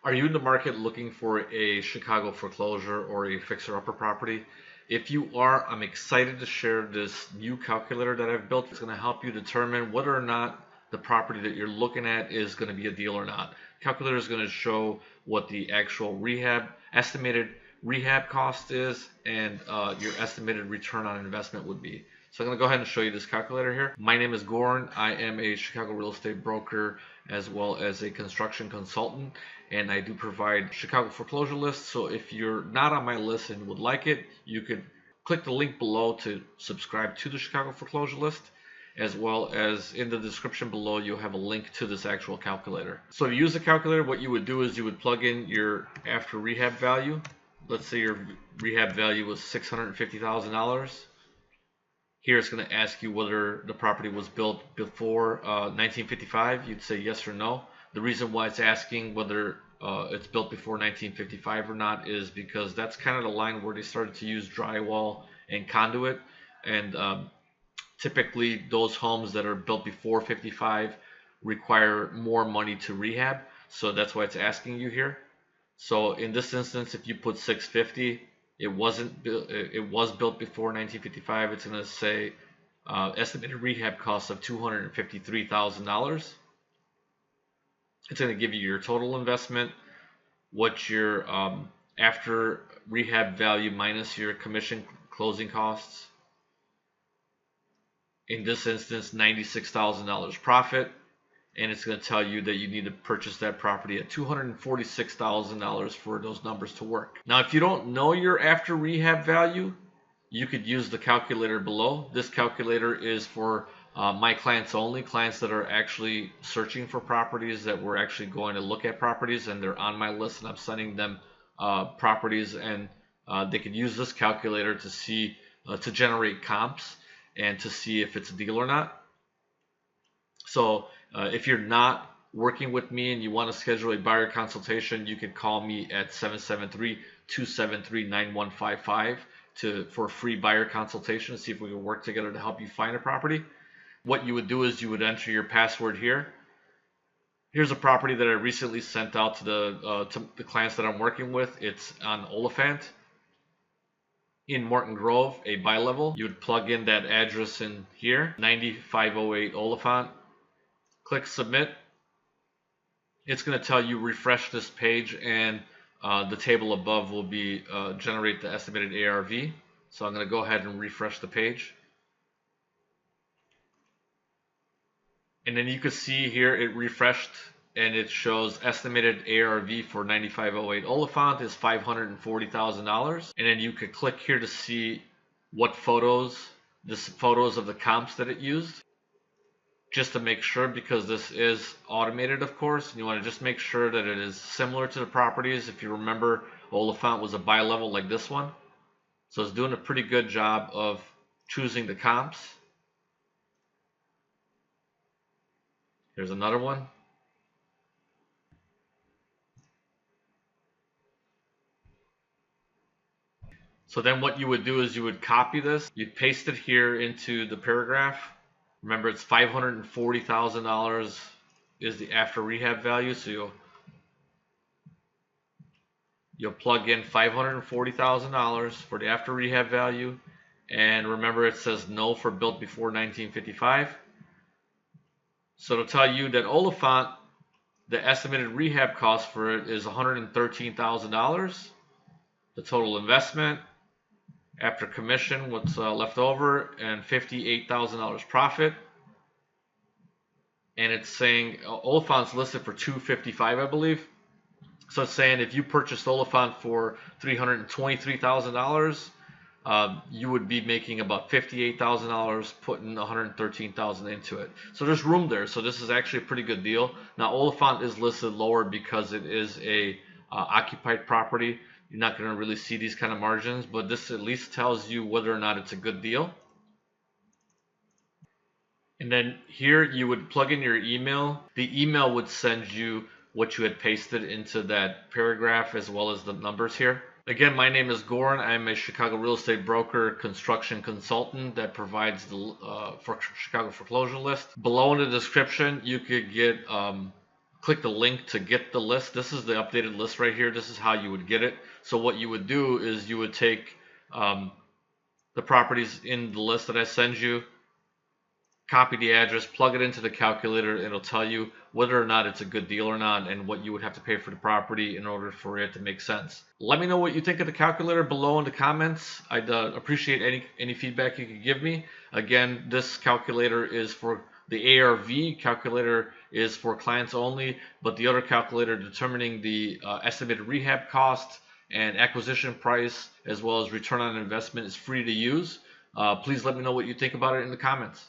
Are you in the market looking for a Chicago foreclosure or a fixer-upper property? If you are, I'm excited to share this new calculator that I've built. It's going to help you determine whether or not the property that you're looking at is going to be a deal or not. Calculator is going to show what the actual estimated rehab cost is and your estimated return on investment would be. So I'm going to go ahead and show you this calculator here. My name is Goran. I am a Chicago real estate broker as well as a construction consultant, and I do provide Chicago foreclosure lists. So if you're not on my list and would like it, you could click the link below to subscribe to the Chicago foreclosure list, as well as in the description below you'll have a link to this actual calculator. So to use the calculator, what you would do is you would plug in your after rehab value. Let's say your rehab value was $650,000. Here it's going to ask you whether the property was built before 1955. You'd say yes or no. The reason why it's asking whether it's built before 1955 or not is because that's kind of the line where they started to use drywall and conduit. And typically those homes that are built before 55 require more money to rehab. So that's why it's asking you here. So in this instance, if you put 650, it was built before 1955. It's going to say estimated rehab costs of $253,000. It's going to give you your total investment, what your after rehab value minus your commission closing costs. In this instance, $96,000 profit. And it's going to tell you that you need to purchase that property at $246,000 for those numbers to work. Now, if you don't know your after rehab value, you could use the calculator below. This calculator is for my clients only, clients that are actually searching for properties, that we're actually going to look at properties, and they're on my list, and I'm sending them properties, and they could use this calculator to see to generate comps and to see if it's a deal or not. So if you're not working with me and you want to schedule a buyer consultation, you can call me at 773-273-9155 for a free buyer consultation to see if we can work together to help you find a property. What you would do is you would enter your password here. Here's a property that I recently sent out to the clients that I'm working with. It's on Oliphant in Morton Grove, a bi-level. You would plug in that address in here, 9508 Oliphant. Click submit. It's going to tell you refresh this page, and the table above will be generate the estimated ARV. So I'm going to go ahead and refresh the page. And then you can see here it refreshed, and it shows estimated ARV for 9508 Oliphant is $540,000. And then you could click here to see what photos of the comps that it used. Just to make sure, because this is automated, of course, and you want to just make sure that it is similar to the properties. If you remember, Oliphant was a bi-level like this one. So it's doing a pretty good job of choosing the comps. Here's another one. So then what you would do is you would copy this, you'd paste it here into the paragraph. Remember, it's $540,000 is the after rehab value, so you'll plug in $540,000 for the after rehab value, and remember it says no for built before 1955. So it'll tell you that Oliphant, the estimated rehab cost for it is $113,000. The total investment after commission, what's left over, and $58,000 profit. And it's saying Oliphant's listed for $255,000, I believe. So it's saying if you purchased Oliphant for $323,000, you would be making about $58,000, putting $113,000 into it. So there's room there. So this is actually a pretty good deal. Now Oliphant is listed lower because it is a occupied property. You're not going to really see these kind of margins, but this at least tells you whether or not it's a good deal. And then here you would plug in your email. The email would send you what you had pasted into that paragraph as well as the numbers here. Again, my name is Goran. I'm a Chicago real estate broker, construction consultant that provides the for Chicago foreclosure list. Below in the description, you could get click the link to get the list. This is the updated list right here. This is how you would get it. So what you would do is you would take the properties in the list that I send you, copy the address, plug it into the calculator. It'll tell you whether or not it's a good deal or not and what you would have to pay for the property in order for it to make sense. Let me know what you think of the calculator below in the comments. I'd appreciate any feedback you could give me. Again, this calculator is for the ARV calculator is for clients only, but the other calculator determining the estimated rehab cost and acquisition price as well as return on investment is free to use. Please let me know what you think about it in the comments.